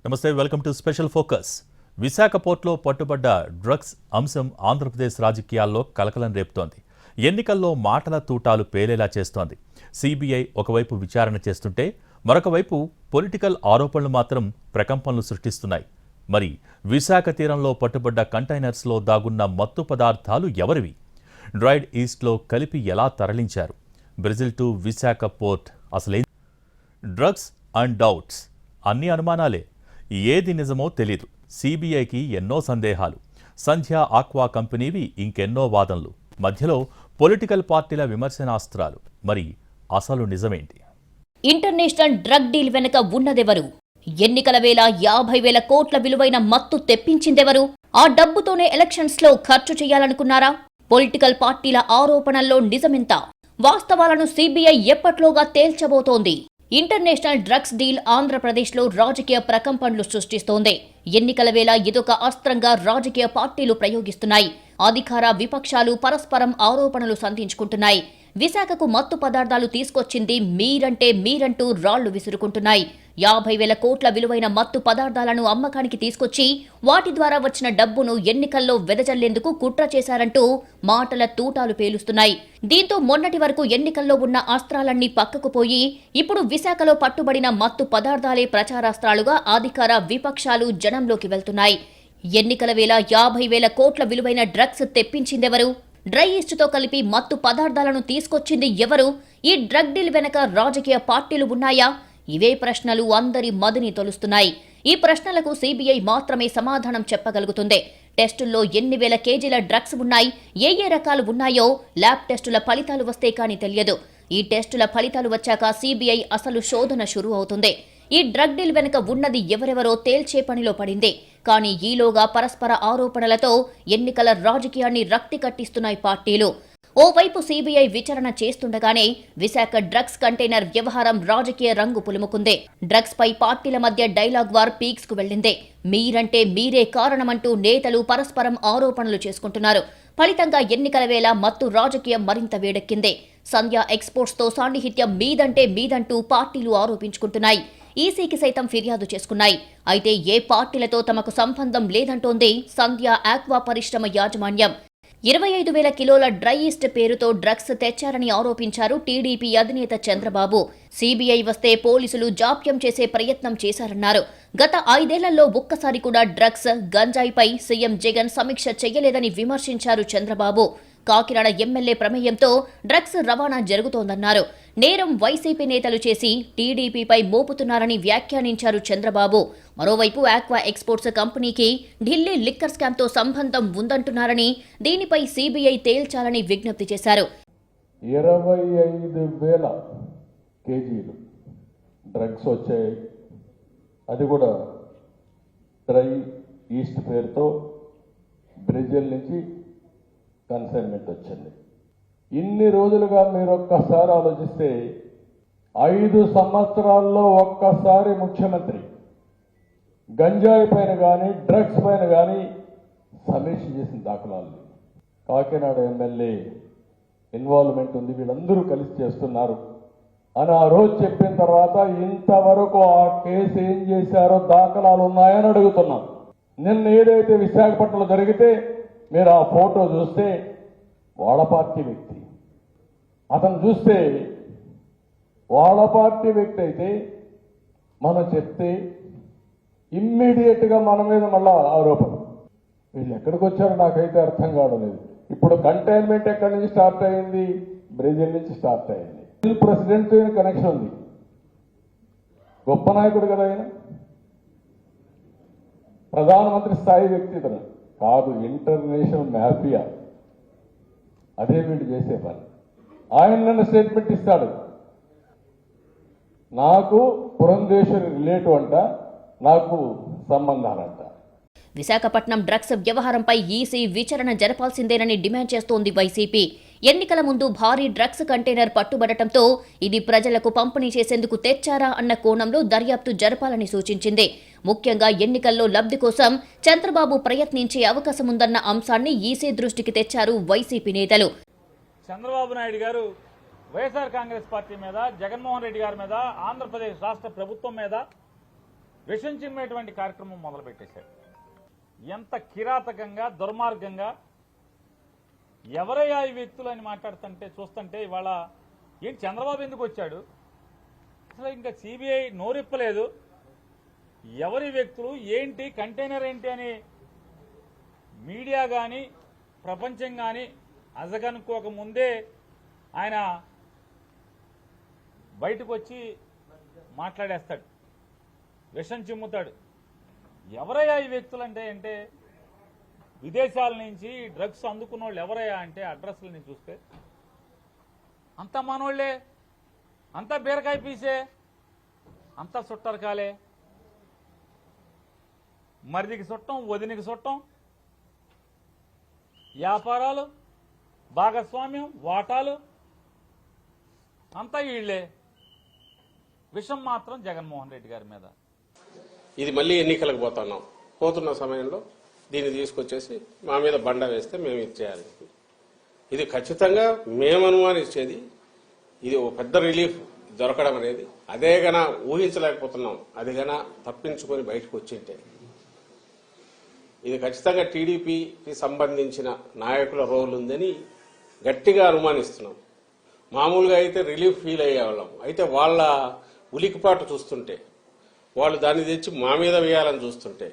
నమస్తే, welcome to special focus. Visakha పోర్టులో పట్టుబడ్డ drugs అంశం ఆంధ్రప్రదేశ్ రాజకీయాల్లో కలకలం రేపుతోంది. ఎన్నికల్లో మాటల తూటాలు పేలేలా చేస్తోంది. సిబిఐ ఒకవైపు విచారణ చేస్తుంటే మరొక వైపు పొలిటికల్ ఆరోపణలు మాత్రం ప్రకంపనలు సృష్టిస్తున్నాయి. మరి విశాఖ తీరంలో పట్టుబడ్డ కంటైనర్స్లో దాగున్న మత్తు పదార్థాలు ఎవరివి? డ్రైడ్ ఈస్ట్లో కలిపి ఎలా తరలించారు? బ్రెజిల్ టు విశాఖ పోర్ట్ అసలేం? డ్రగ్స్ అండ్ డౌట్స్, అన్ని అనుమానాలే. ఏది నిజమో తెలీదు. సిబిఐకి ఎన్నో సందేహాలు, సంధ్య ఆక్వా కంపెనీవి ఇంకెన్నో వాదనలు, మధ్యలో పొలిటికల్ పార్టీల విమర్శనాస్త్రాలు. మరి అసలు నిజమేంటి? ఇంటర్నేషనల్ డ్రగ్ డీల్ వెనుక ఉన్నదెవరు? ఎన్నికల వేళ 50,000 కోట్ల విలువైన మత్తు తెప్పించిందెవరు? ఆ డబ్బుతోనే ఎలక్షన్స్ లో ఖర్చు చేయాలనుకున్నారా? పొలిటికల్ పార్టీల ఆరోపణల్లో నిజమెంత? వాస్తవాలను సిబిఐ ఎప్పట్లోగా తేల్చబోతోంది. ఇంటర్నేషనల్ డ్రగ్స్ డీల్ ఆంధ్రప్రదేశ్లో రాజకీయ ప్రకంపనలు సృష్టిస్తోంది. ఎన్నికల వేళ ఇదొక అస్త్రంగా రాజకీయ పార్టీలు ప్రయోగిస్తున్నాయి. అధికార విపక్షాలు పరస్పరం ఆరోపణలు సంధించుకుంటున్నాయి. విశాఖకు మత్తు పదార్థాలు తీసుకొచ్చింది మీరంటూ రాళ్లు విసురుకుంటున్నాయి. 50,000 కోట్ల విలువైన మత్తు పదార్థాలను అమ్మకానికి తీసుకొచ్చి వాటి ద్వారా వచ్చిన డబ్బును ఎన్నికల్లో వెదజల్లేందుకు కుట్ర చేశారంటూ మాటల తూటాలు పేలుస్తున్నాయి. దీంతో మొన్నటి వరకు ఎన్నికల్లో ఉన్న అస్త్రాలన్నీ పక్కకు పోయి ఇప్పుడు విశాఖలో పట్టుబడిన మత్తు పదార్థాలే ప్రచారాస్త్రాలుగా అధికార విపక్షాలు జనంలోకి వెళ్తున్నాయి. ఎన్నికల వేళ 50,000 కోట్ల విలువైన డ్రగ్స్ తెప్పించిందెవరు? డ్రై ఈస్ట్తో కలిపి మత్తు పదార్థాలను తీసుకొచ్చింది ఎవరు? ఈ డ్రగ్ డీల్ వెనక రాజకీయ పార్టీలు ఉన్నాయా? ఇవే ప్రశ్నలు అందరి మదిని తొలుస్తున్నాయి. ఈ ప్రశ్నలకు సిబిఐ మాత్రమే సమాధానం చెప్పగలుగుతుంది. టెస్టుల్లో ఎన్ని వేల కేజీల డ్రగ్స్ ఉన్నాయి, ఏ రకాలు ఉన్నాయో ల్యాబ్ టెస్టుల ఫలితాలు వస్తే కానీ తెలియదు. ఈ టెస్టుల ఫలితాలు వచ్చాక సిబిఐ అసలు శోధన షురూ అవుతుంది. ఈ డ్రగ్ డీల్ వెనుక ఉన్నది ఎవరెవరో తేల్చే పనిలో పడింది. కానీ ఈలోగా పరస్పర ఆరోపణలతో ఎన్నికల రాజకీయాన్ని రక్తి కట్టిస్తున్నాయి పార్టీలు. ఓవైపు సిబిఐ విచారణ చేస్తుండగానే విశాఖ డ్రగ్స్ కంటైనర్ వ్యవహారం రాజకీయ రంగు పులుముకుంది. డ్రగ్స్ పై పార్టీల మధ్య డైలాగ్ వార్ పీక్స్ కు వెళ్లింది. మీరంటే మీరే కారణమంటూ నేతలు పరస్పరం ఆరోపణలు చేసుకుంటున్నారు. ఫలితంగా ఎన్నికల వేళ మత్తు రాజకీయం మరింత వేడెక్కింది. సంధ్య ఎక్స్పోర్ట్స్ తో సాన్నిహిత్యం మీదంటూ పార్టీలు ఆరోపించుకుంటున్నాయి. ఈసీకి సైతం ఫిర్యాదు చేసుకున్నాయి. అయితే ఏ పార్టీలతో తమకు సంబంధం లేదంటోంది సంధ్య ఆక్వా పరిశ్రమ యాజమాన్యం. 25,000 కిలోల డ్రై ఈస్ట్ పేరుతో డ్రగ్స్ తెచ్చారని ఆరోపించారు టీడీపీ అధినేత చంద్రబాబు. సిబిఐ వస్తే పోలీసులు జాప్యం చేసే ప్రయత్నం చేశారన్నారు. గత 5 ఏళ్లలో ఒక్కసారి కూడా డ్రగ్స్, గంజాయిపై సీఎం జగన్ సమీక్ష చెయ్యలేదని విమర్శించారు చంద్రబాబు. కాకినాడ ఎమ్మెల్యే ప్రమేయంతో డ్రగ్స్ రవాణా జరుగుతోందన్నారు. నేరం వైసీపీ నేతలు చేసి టీడీపీపై మోపుతున్నారని వ్యాఖ్యానించారు చంద్రబాబు. మరోవైపు ఆక్వా ఎక్స్పోర్ట్స్ కంపెనీకి ఢిల్లీ లిక్కర్ స్కామ్తో సంబంధం ఉందంటున్నారని, దీనిపై సిబిఐ తేల్చాలని విజ్ఞప్తి చేశారు. 25,000 కేజీలు డ్రగ్స్ వచ్చాయి. అది కూడా డ్రై ఈస్ట్ పేరుతో బ్రెజిల్ నుంచి కన్సైన్మెంట్ వచ్చింది. ఇన్ని రోజులుగా మీరు ఒక్కసారి ఆలోచిస్తే 5 సంవత్సరాల్లో ఒక్కసారి ముఖ్యమంత్రి గంజాయి పైన కానీ డ్రగ్స్ పైన కానీ సమీక్ష చేసిన దాఖలాలు. కాకినాడ ఎమ్మెల్యే ఇన్వాల్వ్మెంట్ ఉంది, వీళ్ళందరూ కలిసి చేస్తున్నారు అని ఆ రోజు చెప్పిన తర్వాత ఇంతవరకు ఆ కేసు ఏం చేశారో దాఖలాలు ఉన్నాయని అడుగుతున్నాం. నిన్న ఏదైతే విశాఖపట్నంలో జరిగితే మీరు ఆ ఫోటో చూస్తే వాళ్ళ పార్టీ వ్యక్తి, అతను చూస్తే వాళ్ళ పార్టీ వ్యక్తి అయితే మనం చెప్తే ఇమ్మీడియట్గా మన మీద మళ్ళా ఆరోపణ. వీళ్ళు ఎక్కడికి వచ్చారో నాకైతే అర్థం కావడం. ఇప్పుడు కంటైన్మెంట్ ఎక్కడి నుంచి స్టార్ట్ అయింది? బ్రెజిల్ నుంచి స్టార్ట్ అయింది. ప్రెసిడెంట్ కనెక్షన్ ఉంది, గొప్ప నాయకుడు కదా ఆయన, ప్రధానమంత్రి స్థాయి వ్యక్తి ఇతను కాదు, ఇంటర్నేషనల్ మాఫియా. అదే వీళ్ళు చేసే పని. ఆయన నన్ను స్టేట్మెంట్ ఇస్తాడు, నాకు పురంధేశ్వరి రిలేటివ్ అంట, నాకు సంబంధాలంట. విశాఖపట్నం డ్రగ్స్ వ్యవహారంపై ఈసీ విచారణ జరపాల్సిందేనని డిమాండ్ చేస్తోంది వైసీపీ. ఎన్నికల ముందు భారీ డ్రగ్స్ కంటైనర్ పట్టుబడటంతో ఇది ప్రజలకు పంపిణీ చేసేందుకు తెచ్చారా అన్న కోణంలో దర్యాప్తు జరపాలని సూచించింది. ముఖ్యంగా ఎన్నికల్లో లబ్ధి కోసం చంద్రబాబు ప్రయత్నించే అవకాశముందన్న అంశాన్ని ఈసీ దృష్టికి తెచ్చారు వైసీపీ నేతలు. చంద్రబాబు నాయుడు గారు వైఎస్ఆర్ కాంగ్రెస్ పార్టీ మీద, జగన్మోహన్ రెడ్డి గారి మీద, ఆంధ్రప్రదేశ్ రాష్ట్ర ప్రభుత్వం మీద విషం చిమ్మేటువంటి కార్యక్రమం మొదలుపెట్టేశాడు. ఎంత కిరాతకంగా దుర్మార్గంగా ఎవరయ్యా ఈ వ్యక్తులు అని మాట్లాడుతుంటే చూస్తుంటే ఇవాళ ఏంటి చంద్రబాబు ఎందుకు వచ్చాడు, అసలు ఇంకా సిబిఐ నోరిప్పలేదు, ఎవరి వ్యక్తులు ఏంటి కంటైనర్ ఏంటి అని మీడియా కానీ ప్రపంచం కానీ అజగనుకోక ముందే ఆయన బయటకు వచ్చి మాట్లాడేస్తాడు, విషం చిమ్ముతాడు. ఎవరయ్యా ఈ వ్యక్తులు అంటే విదేశాల నుంచి డ్రగ్స్ అందుకున్న వాళ్ళు ఎవరయ్యా అంటే అడ్రస్లని చూస్తే అంతా మనోళ్లే, అంతా బీరకాయ పీసే, అంతా సుట్టరకాలే, మరిదికి చుట్టం, వదినికి చుట్టం, వ్యాపారాలు, భాగస్వామ్యం, వాటాలు అంతా వీళ్లే. విషం మాత్రం జగన్మోహన్ రెడ్డి గారి మీద. ఇది మళ్ళీ ఎన్నికలకు పోతున్న సమయంలో దీన్ని తీసుకొచ్చేసి మా మీద బండ వేస్తే మేము ఇది చేయాలి. ఇది ఖచ్చితంగా మేము అనుమానించేది, ఇది ఒక పెద్ద రిలీఫ్ దొరకడం అనేది అదే గన ఊహించలేకపోతున్నాం. అది గన తప్పించుకొని బయటకు వచ్చింటే ఇది ఖచ్చితంగా టీడీపీకి సంబంధించిన నాయకుల రోల్ ఉందని గట్టిగా అనుమానిస్తున్నాం. మామూలుగా అయితే రిలీఫ్ ఫీల్ అయ్యేవాళ్ళం, అయితే వాళ్ళ ఉలికిపాటు చూస్తుంటే, వాళ్ళు దాన్ని తెచ్చి మా మీద వేయాలని చూస్తుంటే,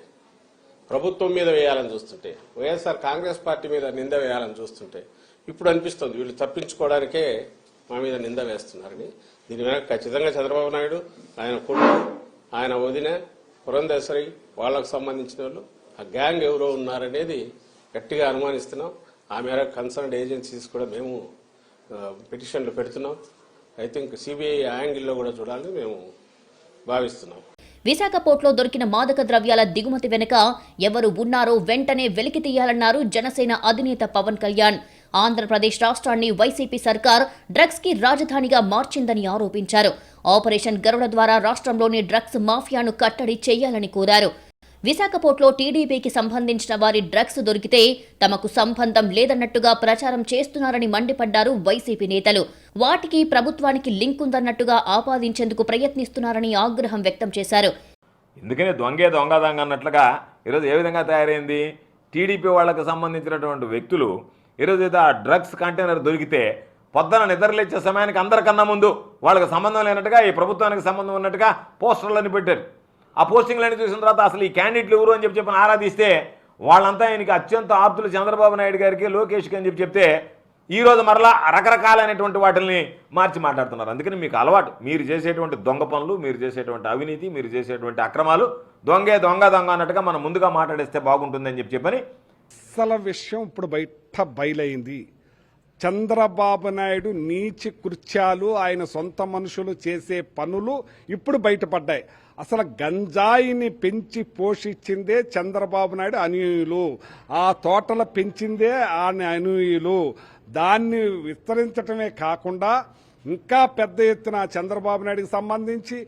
ప్రభుత్వం మీద వేయాలని చూస్తుంటే, వైఎస్ఆర్ కాంగ్రెస్ పార్టీ మీద నింద వేయాలని చూస్తుంటే ఇప్పుడు అనిపిస్తుంది వీళ్ళు తప్పించుకోవడానికే మా మీద నింద వేస్తున్నారని. దీని వెనక ఖచ్చితంగా చంద్రబాబు నాయుడు, ఆయన కొడుకు, ఆయన వదిన, పురంధేశ్వరి, వాళ్లకు సంబంధించిన వాళ్ళు, ఆ గ్యాంగ్ ఎవరో ఉన్నారనేది గట్టిగా అనుమానిస్తున్నాం. ఆ మేరకు కన్సర్న్డ్ ఏజెన్సీస్ కూడా మేము పిటిషన్లు పెడుతున్నాం. ఐ థింక్ సిబిఐ యాంగిల్లో కూడా చూడాలని మేము భావిస్తున్నాం. విశాఖ పోర్టులో దొరికిన మాదక ద్రవ్యాల దిగుమతి వెనుక ఎవరు ఉన్నారో వెంటనే వెలికి తీయాలన్నారు జనసేన అధినేత పవన్ కళ్యాణ్. ఆంధ్రప్రదేశ్ రాష్ట్రాన్ని వైసీపీ సర్కార్ డ్రగ్స్ కి రాజధానిగా మార్చిందని ఆరోపించారు. ఆపరేషన్ గరుడ ద్వారా రాష్ట్రంలోని డ్రగ్స్ మాఫియాను కట్టడి చేయాలని కోరారు. విశాఖ పోర్టులో టీడీపీకి సంబంధించిన వారి డ్రగ్స్ దొరికితే తమకు సంబంధం లేదన్నట్టుగా ప్రచారం చేస్తున్నారని మండిపడ్డారు వైసీపీ నేతలు. వాటికి ప్రభుత్వానికి లింక్ ఉందన్నట్టుగా ఆపాదించేందుకు ప్రయత్నిస్తున్నారని ఆగ్రహం వ్యక్తం చేశారు. ఎందుకని దొంగ అన్నట్లుగా ఈరోజు ఏ విధంగా తయారైంది? టీడీపీ వాళ్ళకి సంబంధించినటువంటి వ్యక్తులు ఈరోజు ఏదో ఆ డ్రగ్స్ కంటైనర్ దొరికితే పొద్దున నిద్రలేచ్చే సమయానికి అందరికన్నా ముందు వాళ్ళకి సంబంధం లేనట్టుగా, ఈ ప్రభుత్వానికి సంబంధం ఉన్నట్టుగా పోస్టర్లని పెట్టారు. ఆ పోస్టింగ్లన్నీ చూసిన తర్వాత అసలు ఈ క్యాండిడేట్లు ఎవరు అని చెప్పి ఆరాధిస్తే వాళ్ళంతా ఆయనకి అత్యంత ఆప్తులు చంద్రబాబు నాయుడు గారికి, లోకేష్కి అని చెప్తే ఈరోజు మరలా రకరకాలైనటువంటి వాటిని మార్చి మాట్లాడుతున్నారు. అందుకని మీకు అలవాటు, మీరు చేసేటువంటి దొంగ పనులు, మీరు చేసేటువంటి అవినీతి, మీరు చేసేటువంటి అక్రమాలు, దొంగ అన్నట్టుగా మనం ముందుగా మాట్లాడేస్తే బాగుంటుందని చెప్పని అసలు విషయం ఇప్పుడు బయలైంది. చంద్రబాబు నాయుడు నీచి కృత్యాలు, ఆయన సొంత మనుషులు చేసే పనులు ఇప్పుడు బయటపడ్డాయి. అసలు గంజాయిని పెంచి పోషించిందే చంద్రబాబు నాయుడు అనుయులు, ఆ తోటలు పెంచిందే ఆయన అనుయులు. దాన్ని విస్తరించటమే కాకుండా ఇంకా పెద్ద ఎత్తున చంద్రబాబు నాయుడికి సంబంధించి,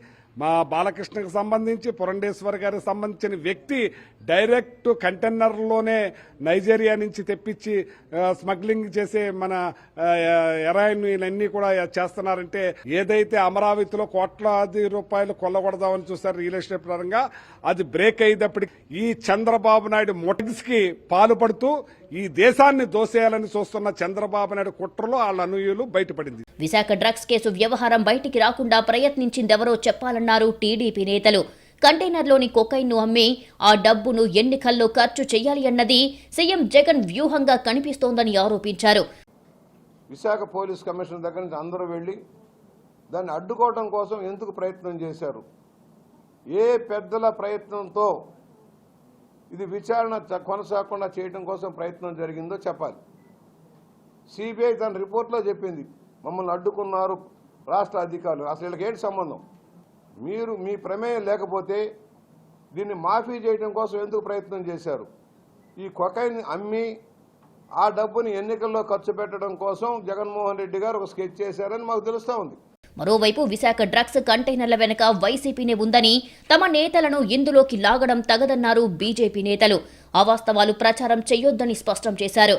మా బాలకృష్ణకి సంబంధించి, పురంధేశ్వరి గారికి సంబంధించిన వ్యక్తి డైరెక్ట్ కంటైనర్లోనే నైజీరియా నుంచి తెప్పించి స్మగ్లింగ్ చేసే మన హెరాయిన్ ఇవన్నీ కూడా చేస్తున్నారంటే, ఏదైతే అమరావతిలో కోట్లాది రూపాయలు కొల్లగొడదామని చూస్తారు రియల్ ఎస్టేట్ పరంగా, అది బ్రేక్ అయ్యేటప్పటికి ఈ చంద్రబాబు నాయుడు మోటివ్స్ కి పాల్పడుతూ ఈ దేశాన్ని దోసేయాలని చూస్తున్న చంద్రబాబు నాయుడు కుట్రలో వాళ్ళ అనుయులు బయటపడింది. విశాఖ డ్రగ్స్ కేసు వ్యవహారం బయటికి రాకుండా ప్రయత్నించిందెవరో చెప్పాలన్నారు టీడీపీ నేతలు. కంటైనర్లోని కొకైన్ను అమ్మి ఆ డబ్బును ఎన్నికల్లో ఖర్చు చేయాలి అన్నది సీఎం జగన్ వ్యూహంగా కనిపిస్తోందని ఆరోపించారు. విశాఖ పోలీస్ కమిషనర్ దగ్గర నుంచి అందరూ వెళ్లి దాన్ని అడ్డుకోవడం కోసం ఎందుకు ప్రయత్నం చేశారు? ఏ పెద్దల ప్రయత్నంతో ఇది విచారణ కొనసాగకుండా చేయడం కోసం ప్రయత్నం జరిగిందో చెప్పాలి. సిబిఐ తన రిపోర్ట్లో చెప్పింది, మమ్మల్ని అడ్డుకున్నారు రాష్ట్ర అధికారులు. అసలు వీళ్ళకి ఏంటి సంబంధం? మీరు మీ ప్రమేయం లేకపోతే దీన్ని మాఫీ చేయడం కోసం ఎందుకు ప్రయత్నం చేశారు? ఈ కొకైన్ అమ్మి ఆ డబ్బుని ఎన్నికల్లో ఖర్చు పెట్టడం కోసం జగన్మోహన్ రెడ్డి గారు ఒక స్కెచ్ చేశారని మాకు తెలుస్తూ ఉంది. మరోవైపు విశాఖ డ్రగ్స్ కంటైనర్ల వెనుక వైసీపీనే ఉందని, తమ నేతలను ఇందులోకి లాగడం తగదన్నారు బీజేపీ నేతలు. అవాస్తవాలు ప్రచారం చేయొద్దని స్పష్టం చేశారు.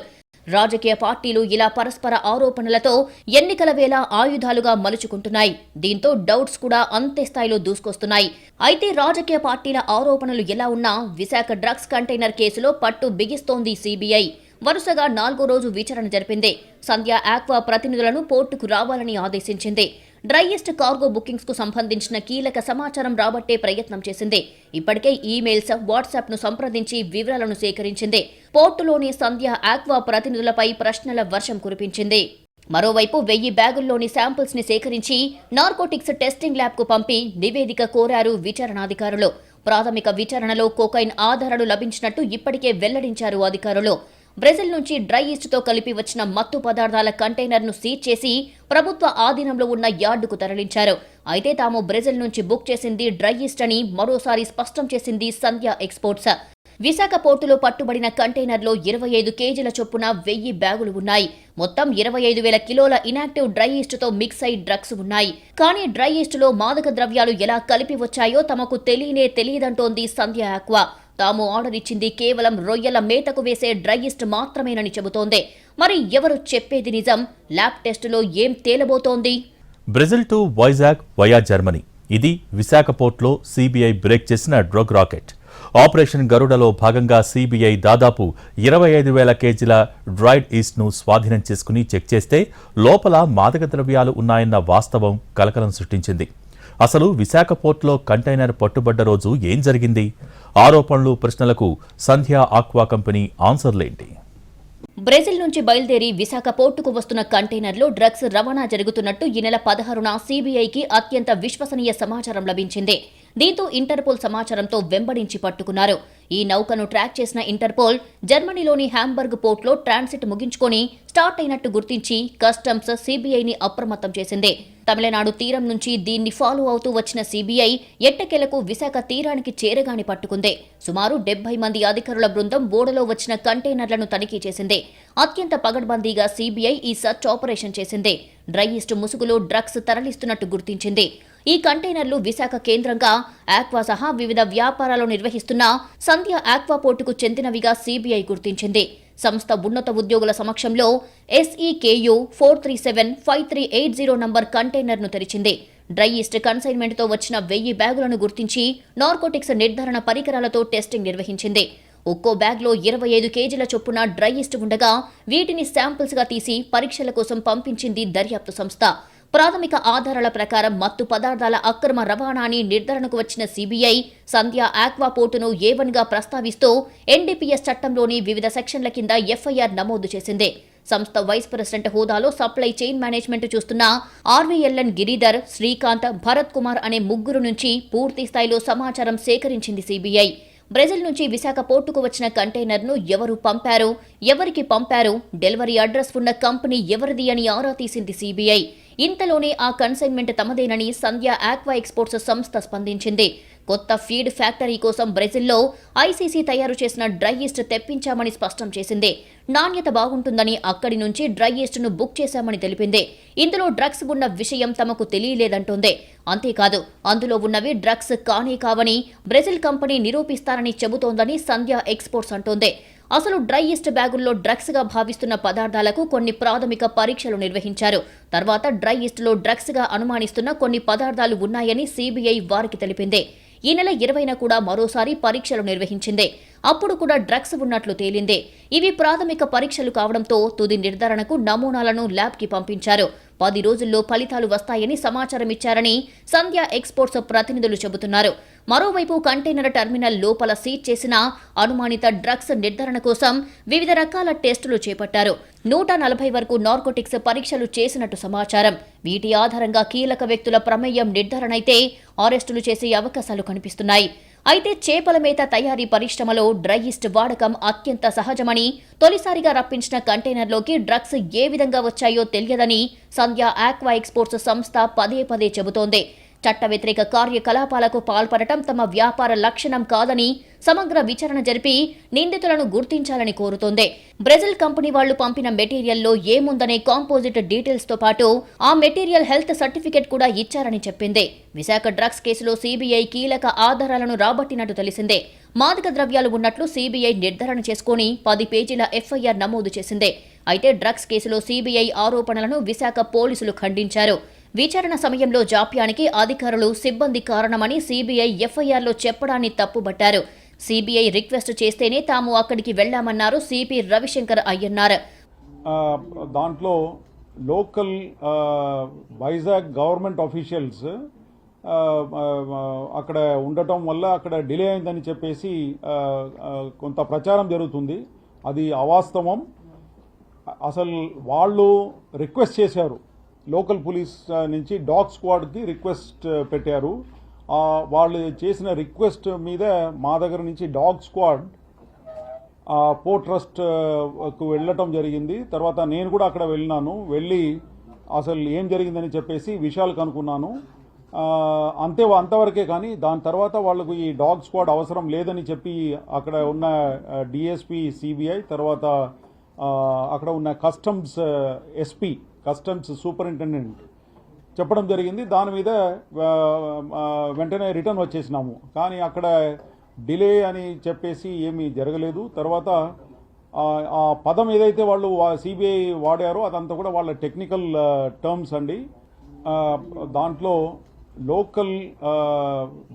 రాజకీయ పార్టీలు ఇలా పరస్పర ఆరోపణలతో ఎన్నికల వేళ ఆయుధాలుగా మలుచుకుంటున్నాయి. దీంతో డౌట్స్ కూడా అంతే స్థాయిలో దూసుకొస్తున్నాయి. అయితే రాజకీయ పార్టీల ఆరోపణలు ఎలా ఉన్నా విశాఖ డ్రగ్స్ కంటైనర్ కేసులో పట్టు బిగిస్తోంది సిబిఐ. వరుసగా 4వ రోజు విచారణ జరిపింది. సంధ్య ఆక్వా ప్రతినిధులను పోర్టుకు రావాలని ఆదేశించింది. డ్రైయెస్ట్ కార్గో బుకింగ్స్ కు సంబంధించిన కీలక సమాచారం రాబట్టే ప్రయత్నం చేసింది. ఇప్పటికే ఈమెయిల్స్, వాట్సాప్ ను సంప్రదించి వివరాలను సేకరించింది. పోర్టులోని సంధ్య ఆక్వా ప్రతినిధులపై ప్రశ్నల వర్షం కురిపించింది. మరోవైపు 1000 బ్యాగుల్లోని శాంపిల్స్ ని సేకరించి నార్కోటిక్స్ టెస్టింగ్ ల్యాబ్ కు పంపి నివేదిక కోరారు విచారణాధికారులు. ప్రాథమిక విచారణలో కోకైన్ ఆధారాలు లభించినట్టు ఇప్పటికే వెల్లడించారు అధికారులు. బ్రెజిల్ నుంచి డ్రై ఈస్ట్ తో కలిపి వచ్చిన మత్తు పదార్థాల కంటైనర్ ను సీజ్ చేసి ప్రభుత్వ ఆధీనంలో ఉన్న యార్డుకు తరలించారు. అయితే తాము బ్రెజిల్ నుంచి బుక్ చేసింది డ్రై ఈస్ట్ అని మరోసారి స్పష్టం చేసింది సంధ్య ఎక్స్పోర్ట్స్. విశాఖ పోర్టులో పట్టుబడిన కంటైనర్లో 25 కేజీల చొప్పున 1000 బ్యాగులు ఉన్నాయి. మొత్తం 25,000 కిలోల ఇనాక్టివ్ డ్రై ఈస్ట్ తో మిక్స్ అయి డ్రగ్స్ ఉన్నాయి. కానీ డ్రై ఈస్ట్ లో మాదక ద్రవ్యాలు ఎలా కలిపి వచ్చాయో తమకు తెలియదంటోంది సంధ్య ఆక్వా. తాము ఆర్డర్ ఇచ్చింది కేవలం రొయ్యల మేతకు వేసే డ్రై ఈస్ట్ మాత్రమేనని చెబుతోంది. మరి ఎవరు చెప్పేది నిజం? ల్యాబ్ టెస్టులో ఏం తేలబోతోంది? Brazil to Vizag via Germany. ఇది విశాఖ పోర్టులో సిబిఐ బ్రేక్ చేసిన డ్రగ్ రాకెట్. ఆపరేషన్ గరుడలో భాగంగా సిబిఐ దాదాపు 25,000 కేజీల డ్రైడ్ ఈస్ట్ను స్వాధీనం చేసుకుని చెక్ చేస్తే లోపల మాదక ద్రవ్యాలు ఉన్నాయన్న వాస్తవం కలకలం సృష్టించింది. అసలు విశాఖ పోర్టులో కంటైనర్ పట్టుబడ్డ రోజు ఏం జరిగింది? ఆరోపణలు, ప్రశ్నలకు సంధ్య ఆక్వా కంపెనీ ఆన్సర్లేంటి? బ్రెజిల్ నుంచి బయలుదేరి విశాఖ పోర్టుకు వస్తున్న కంటైనర్లో డ్రగ్స్ రవాణా జరుగుతున్నట్టు ఈ నెల 16న సిబిఐకి అత్యంత విశ్వసనీయ సమాచారం లభించింది. దీంతో ఇంటర్పోల్ సమాచారంతో వెంబడించి పట్టుకున్నారు. ఈ నౌకను ట్రాక్ చేసిన ఇంటర్పోల్ జర్మనీలోని హ్యాంబర్గ్ పోర్టులో ట్రాన్సిట్ ముగించుకొని స్టార్ట్ అయినట్టు గుర్తించి కస్టమ్స్ సిబిఐని అప్రమత్తం చేసింది. తమిళనాడు తీరం నుంచి దీన్ని ఫాలో అవుతూ వచ్చిన సిబిఐ ఎట్టకేలకు విశాఖ తీరానికి చేరగాని పట్టుకుంది. సుమారు 70 మంది అధికారుల బృందం ఓడలో వచ్చిన కంటైనర్లను తనిఖీ చేసింది. అత్యంత పగడ్బందీగా సిబిఐ ఈ సర్చ్ ఆపరేషన్ చేసింది. డ్రై ఈస్ట్ ముసుగులో డ్రగ్స్ తరలిస్తున్నట్టు గుర్తించింది. ఈ కంటైనర్లు విశాఖ కేంద్రంగా ఆక్వా సహా వివిధ వ్యాపారాలు నిర్వహిస్తున్న సంధ్య ఆక్వా పోర్టుకు చెందినవిగా సిబిఐ గుర్తించింది. సంస్థ ఉన్నత ఉద్యోగుల సమక్షంలో SEKU 4375380 నంబర్ కంటైనర్ను తెరిచింది. డ్రై ఈస్ట్ కన్సైన్మెంట్తో వచ్చిన 1000 బ్యాగులను గుర్తించి నార్కోటిక్స్ నిర్ధారణ పరికరాలతో టెస్టింగ్ నిర్వహించింది. ఒక్కో బ్యాగ్లో 25 కేజీల చొప్పున డ్రై ఈస్ట్ ఉండగా వీటిని శాంపిల్స్గా తీసి పరీక్షల కోసం పంపించింది దర్యాప్తు సంస్థ. ప్రాథమిక ఆధారాల ప్రకారం మత్తు పదార్థాల అక్రమ రవాణాని నిర్ధారణకు వచ్చిన సిబిఐ సంధ్య ఆక్వా పోర్టును A1గా ప్రస్తావిస్తూ NDPS చట్టంలోని వివిధ సెక్షన్ల కింద FIR నమోదు చేసింది. సంస్థ వైస్ ప్రెసిడెంట్ హోదాలో సప్లై చైన్ మేనేజ్మెంట్ చూస్తున్న RVLN గిరిధర్, శ్రీకాంత్, భరత్ కుమార్ అనే ముగ్గురు నుంచి పూర్తి స్థాయిలో సమాచారం సేకరించింది సిబిఐ. బ్రెజిల్ నుంచి విశాఖ పోర్టుకు వచ్చిన కంటైనర్ను ఎవరు పంపారు, ఎవరికి పంపారు, డెలివరీ అడ్రస్ ఉన్న కంపెనీ ఎవరిది అని ఆరా తీసింది సిబిఐ. ఇంతలోనే ఆ కన్సైన్మెంట్ తమదేనని సంధ్య ఆక్వా ఎక్స్పోర్ట్స్ సంస్థ స్పందించింది. కొత్త ఫీడ్ ఫ్యాక్టరీ కోసం బ్రెజిల్లో ICC తయారు చేసిన డ్రై ఈస్ట్ తెప్పించామని స్పష్టం చేసింది. నాణ్యత బాగుంటుందని అక్కడి నుంచి డ్రై ఈస్ట్ను బుక్ చేశామని తెలిపింది. ఇందులో డ్రగ్స్ ఉన్న విషయం తమకు తెలియలేదంటోంది. అంతేకాదు అందులో ఉన్నవి డ్రగ్స్ కానే కావని బ్రెజిల్ కంపెనీ నిరూపిస్తారని చెబుతోందని సంధ్య ఎక్స్పోర్ట్స్ అంటోంది. అసలు డ్రై ఈస్ట్ బ్యాగుల్లో డ్రగ్స్ గా భావిస్తున్న పదార్థాలకు కొన్ని ప్రాథమిక పరీక్షలు నిర్వహించారు. తర్వాత డ్రై ఈస్ట్ లో డ్రగ్స్ గా అనుమానిస్తున్న కొన్ని పదార్థాలు ఉన్నాయని సిబిఐ వారికి తెలిపింది. ఈ నెల 20న కూడా మరోసారి పరీక్షలు నిర్వహించింది. అప్పుడు కూడా డ్రగ్స్ ఉన్నట్లు తేలింది. ఇవి ప్రాథమిక పరీక్షలు కావడంతో తుది నిర్ధారణకు నమూనాలను ల్యాబ్కి పంపించారు. 10 రోజుల్లో ఫలితాలు వస్తాయని సమాచారం ఇచ్చారని సంధ్య ఎక్స్పోర్ట్స్ ప్రతినిధులు చెబుతున్నారు. మరోవైపు కంటైనర్ టెర్మినల్ లోపల సీజ్ చేసిన అనుమానిత డ్రగ్స్ నిర్ధారణ కోసం వివిధ రకాల టెస్టులు చేపట్టారు. 140 వరకు నార్కోటిక్స్ పరీక్షలు చేసినట్టు సమాచారం. వీటి ఆధారంగా కీలక వ్యక్తుల ప్రమేయం నిర్ధారణ అయితే అరెస్టులు చేసే అవకాశాలు కనిపిస్తున్నాయి. అయితే చేపల మేత తయారీ పరిశ్రమలో డ్రై ఈస్ట్ వాడకం అత్యంత సహజమని, తొలిసారిగా రప్పించిన కంటైనర్లోకి డ్రగ్స్ ఏ విధంగా వచ్చాయో తెలియదని సంధ్య ఆక్వా ఎక్స్పోర్ట్స్ సంస్థ పదే చెబుతోంది. చట్ట వ్యతిరేక కార్యకలాపాలకు పాల్పడటం తమ వ్యాపార లక్షణం కాదని సమగ్ర విచారణ జరిపి నిందితులను గుర్తించాలని కోరుతోంది. బ్రెజిల్ కంపెనీ వాళ్లు పంపిన మెటీరియల్లో ఏముందనే కాంపోజిట్ డీటెయిల్స్ తో పాటు ఆ మెటీరియల్ హెల్త్ సర్టిఫికెట్ కూడా ఇచ్చారని చెప్పింది. విశాఖ డ్రగ్స్ కేసులో సిబిఐ కీలక ఆధారాలను రాబట్టినట్టు తెలిసిందే. మాదక ద్రవ్యాలు ఉన్నట్లు సిబిఐ నిర్ధారణ చేసుకుని 10 పేజీల FIR నమోదు చేసింది. అయితే డ్రగ్స్ కేసులో సీబీఐ ఆరోపణలను విశాఖ పోలీసులు ఖండించారు. విచారణ సమయంలో జాప్యానికి అధికారులు, సిబ్బంది కారణమని సీబీఐ ఎఫ్ఐఆర్లో చెప్పడాన్ని తప్పుబట్టారు. సీబీఐ రిక్వెస్ట్ చేస్తేనే తాము అక్కడికి వెళ్లామన్నారు సిపి రవిశంకర్ అయ్యన్నారు. దాంట్లో లోకల్ వైజాగ్ గవర్నమెంట్ ఆఫీషియల్స్ అక్కడ ఉండటం వల్ల అక్కడ డిలే అయిందని చెప్పేసి కొంత ప్రచారం జరుగుతుంది. అది అవాస్తవం. అసలు వాళ్ళు రిక్వెస్ట్ చేశారు, లోకల్ పోలీస్ నుంచి డాగ్ స్క్వాడ్కి రిక్వెస్ట్ పెట్టారు. వాళ్ళు చేసిన రిక్వెస్ట్ మీద మా దగ్గర నుంచి డాగ్ స్క్వాడ్ పోర్ట్ ట్రస్ట్కు వెళ్ళటం జరిగింది. తర్వాత నేను కూడా అక్కడ వెళ్ళి అసలు ఏం జరిగిందని చెప్పేసి విషయాలు కనుక్కున్నాను. అంతవరకే, కానీ దాని తర్వాత వాళ్ళకు ఈ డాగ్ స్క్వాడ్ అవసరం లేదని చెప్పి అక్కడ ఉన్న డిఎస్పీ సిబిఐ, తర్వాత అక్కడ ఉన్న కస్టమ్స్ ఎస్పీ, కస్టమ్స్ సూపరింటెండెంట్ చెప్పడం జరిగింది. దాని మీద వెంటనే రిటర్న్ వచ్చేసినాము. కానీ అక్కడ డిలే అని చెప్పేసి ఏమీ జరగలేదు. తర్వాత ఆ పదం ఏదైతే వాళ్ళు సిబిఐ వాడారో అదంతా కూడా వాళ్ళ టెక్నికల్ టర్మ్స్ అండి. దాంట్లో లోకల్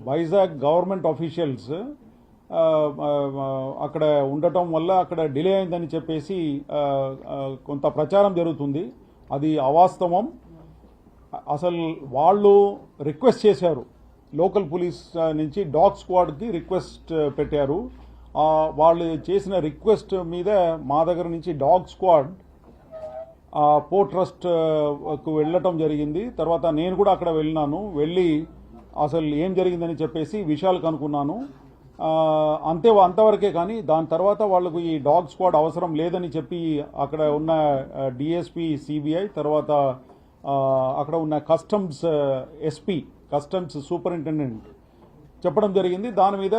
వైజాగ్ గవర్నమెంట్ ఆఫీషియల్స్ అక్కడ ఉండటం వల్ల అక్కడ డిలే అయిందని చెప్పేసి కొంత ప్రచారం జరుగుతుంది. అది అవాస్తవం. అసలు వాళ్ళు రిక్వెస్ట్ చేశారు, లోకల్ పోలీస్ నుంచి డాగ్ స్క్వాడ్కి రిక్వెస్ట్ పెట్టారు. వాళ్ళు చేసిన రిక్వెస్ట్ మీద మా దగ్గర నుంచి డాగ్ స్క్వాడ్ పోర్ట్ ట్రస్ట్కు వెళ్ళటం జరిగింది. తర్వాత నేను కూడా అక్కడ వెళ్ళి అసలు ఏం జరిగిందని చెప్పేసి విషయాలు కనుక్కున్నాను. అంతవరకే, కానీ దాని తర్వాత వాళ్ళకు ఈ డాగ్ స్క్వాడ్ అవసరం లేదని చెప్పి అక్కడ ఉన్న డిఎస్పీ సిబిఐ, తర్వాత అక్కడ ఉన్న కస్టమ్స్ ఎస్పీ, కస్టమ్స్ సూపరింటెండెంట్ చెప్పడం జరిగింది. దాని మీద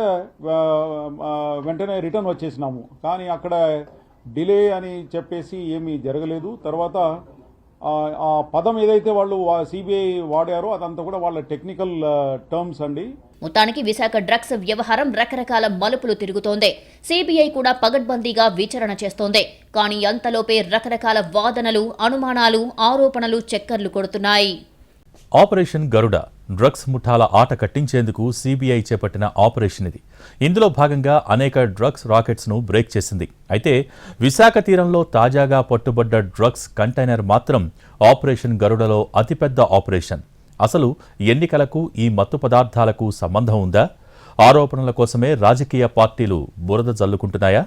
వెంటనే రిటర్న్ వచ్చేసినాము. కానీ అక్కడ డిలే అని చెప్పేసి ఏమీ జరగలేదు. తర్వాత ఆ పదం ఏదైతే వాళ్ళు సిబిఐ వాడారో అదంతా కూడా వాళ్ళ టెక్నికల్ టర్మ్స్ అండి. మొత్తానికి విశాఖ డ్రగ్స్ వ్యవహారం రకరకాల మలుపులు తిరుగుతోంది. సిబిఐ కూడా పగడ్బందీగా విచారణ చేస్తోంది. కానీ అంతలోపే రకరకాల వాదనలు, అనుమానాలు, ఆరోపణలు చక్కర్లు కొడుతున్నాయి. ఆపరేషన్ గరుడ డ్రగ్స్ ముఠాల ఆట కట్టించేందుకు సీబీఐ చేపట్టిన ఆపరేషన్ ఇది. ఇందులో భాగంగా అనేక డ్రగ్స్ రాకెట్స్ను బ్రేక్ చేసింది. అయితే విశాఖ తీరంలో తాజాగా పట్టుబడ్డ డ్రగ్స్ కంటైనర్ మాత్రం ఆపరేషన్ గరుడలో అతిపెద్ద ఆపరేషన్. అసలు ఎన్నికలకు ఈ మత్తు పదార్థాలకు సంబంధం ఉందా? ఆరోపణల కోసమే రాజకీయ పార్టీలు బురద జల్లుకుంటున్నాయా?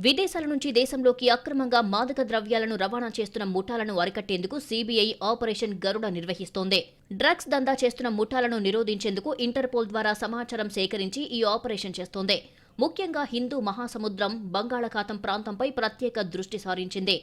విదేశాల నుంచి దేశంలోకి అక్రమంగా మాదక ద్రవ్యాలను రవాణా చేస్తున్న ముఠాలను అరికట్టేందుకు సీబీఐ ఆపరేషన్ గరుడ నిర్వహిస్తోంది. డ్రగ్స్ దందా చేస్తున్న ముఠాలను నిరోధించేందుకు ఇంటర్పోల్ ద్వారా సమాచారం సేకరించి ఈ ఆపరేషన్ చేస్తోంది. ముఖ్యంగా హిందూ మహాసముద్రం, బంగాళాఖాతం ప్రాంతంపై ప్రత్యేక దృష్టి సారించింది.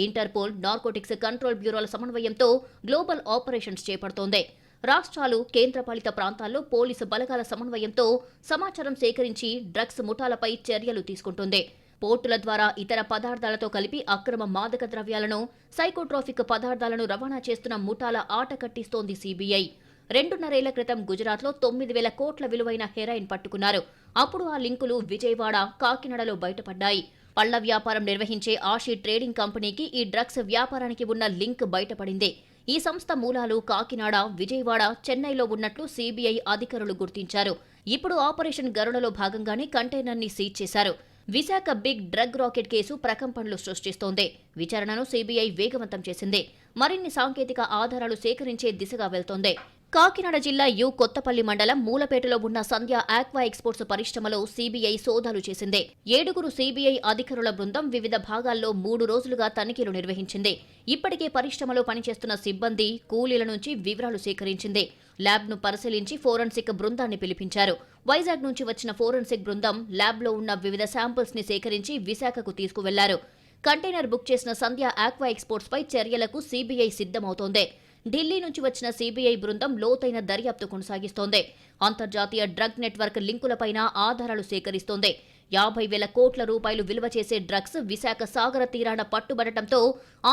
ఇంటర్పోల్, నార్కోటిక్స్ కంట్రోల్ బ్యూరోల సమన్వయంతో గ్లోబల్ ఆపరేషన్స్ చేపడుతోంది. రాష్ట్రాలు, కేంద్రపాలిత ప్రాంతాల్లో పోలీసు బలగాల సమన్వయంతో సమాచారం సేకరించి డ్రగ్స్ ముఠాలపై చర్యలు తీసుకుంటుంది. పోర్టుల ద్వారా ఇతర పదార్థాలతో కలిపి అక్రమ మాదక ద్రవ్యాలను, సైకోట్రాఫిక్ పదార్థాలను రవాణా చేస్తున్న ముఠాల ఆట కట్టిస్తోంది సీబీఐ. 2.5 ఏళ్ల క్రితం గుజరాత్లో 9,000 కోట్ల విలువైన హెరాయిన్ పట్టుకున్నారు. అప్పుడు ఆ లింకులు విజయవాడ, కాకినాడలో బయటపడ్డాయి. పళ్ల వ్యాపారం నిర్వహించే ఆషి ట్రేడింగ్ కంపెనీకి ఈ డ్రగ్స్ వ్యాపారానికి ఉన్న లింక్ బయటపడింది. ఈ సంస్థ మూలాలు కాకినాడ, విజయవాడ, చెన్నైలో ఉన్నట్లు సీబీఐ అధికారులు గుర్తించారు. ఇప్పుడు ఆపరేషన్ గరుడలో భాగంగానే కంటైనర్ని సీజ్ చేశారు. Visakha big drug racket case ప్రకంపనలు సృష్టిస్తోంది. విచారణను సీబీఐ వేగవంతం చేసింది. మరిన్ని సాంకేతిక ఆధారాలు సేకరించే దిశగా వెళ్తోంది. కాకినాడ జిల్లా కొత్తపల్లి మండలం మూలపేటలో ఉన్న సంధ్య ఆక్వా ఎక్స్పోర్ట్స్ పరిశ్రమలో సీబీఐ సోదాలు చేసింది. 7 సీబీఐ అధికారుల బృందం వివిధ భాగాల్లో 3 రోజులుగా తనిఖీలు నిర్వహించింది. ఇప్పటికే పరిశ్రమలో పనిచేస్తున్న సిబ్బంది, కూలీల నుంచి వివరాలు సేకరించింది. ల్యాబ్ను పరిశీలించి ఫోరెన్సిక్ బృందాన్ని పిలిపించారు. వైజాగ్ నుంచి వచ్చిన ఫోరెన్సిక్ బృందం ల్యాబ్లో ఉన్న వివిధ శాంపిల్స్ ని సేకరించి విశాఖకు తీసుకువెళ్లారు. కంటైనర్ బుక్ చేసిన సంధ్య ఆక్వా ఎక్స్పోర్ట్స్ పై చర్యలకు సీబీఐ సిద్ధమవుతోంది. ఢిల్లీ నుంచి వచ్చిన సీబీఐ బృందం లోతైన దర్యాప్తు కొనసాగిస్తోంది. అంతర్జాతీయ డ్రగ్ నెట్వర్క్ లింకులపైన ఆధారాలు సేకరిస్తోంది. 50,000 కోట్ల రూపాయలు విలువ చేసే డ్రగ్స్ విశాఖ సాగర తీరాన పట్టుబడటంతో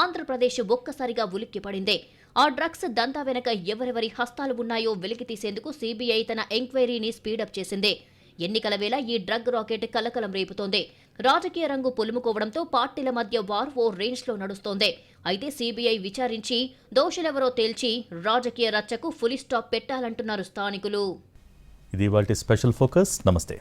ఆంధ్రప్రదేశ్ ఒక్కసారిగా ఉలిక్కిపడింది. ఆ డ్రగ్స్ దందా వెనక ఎవరెవరి హస్తాలు ఉన్నాయో వెలికితీసేందుకు సీబీఐ తన ఎంక్వైరీని స్పీడప్ చేసింది. ఎన్నికల వేళ ఈ డ్రగ్ రాకెట్ కలకలం రేపుతోంది. రాజకీయ రంగు పులుముకోవడంతో పార్టీల మధ్య వార్ ఓ రేంజ్లో నడుస్తోంది. అయితే సీబీఐ విచారించి దోషులెవరో తేల్చి రాజకీయ రచ్చకు ఫుల్ స్టాప్ పెట్టాలంటున్నారు స్థానికులు. ఇది ఇవాల్టి స్పెషల్ ఫోకస్. నమస్తే.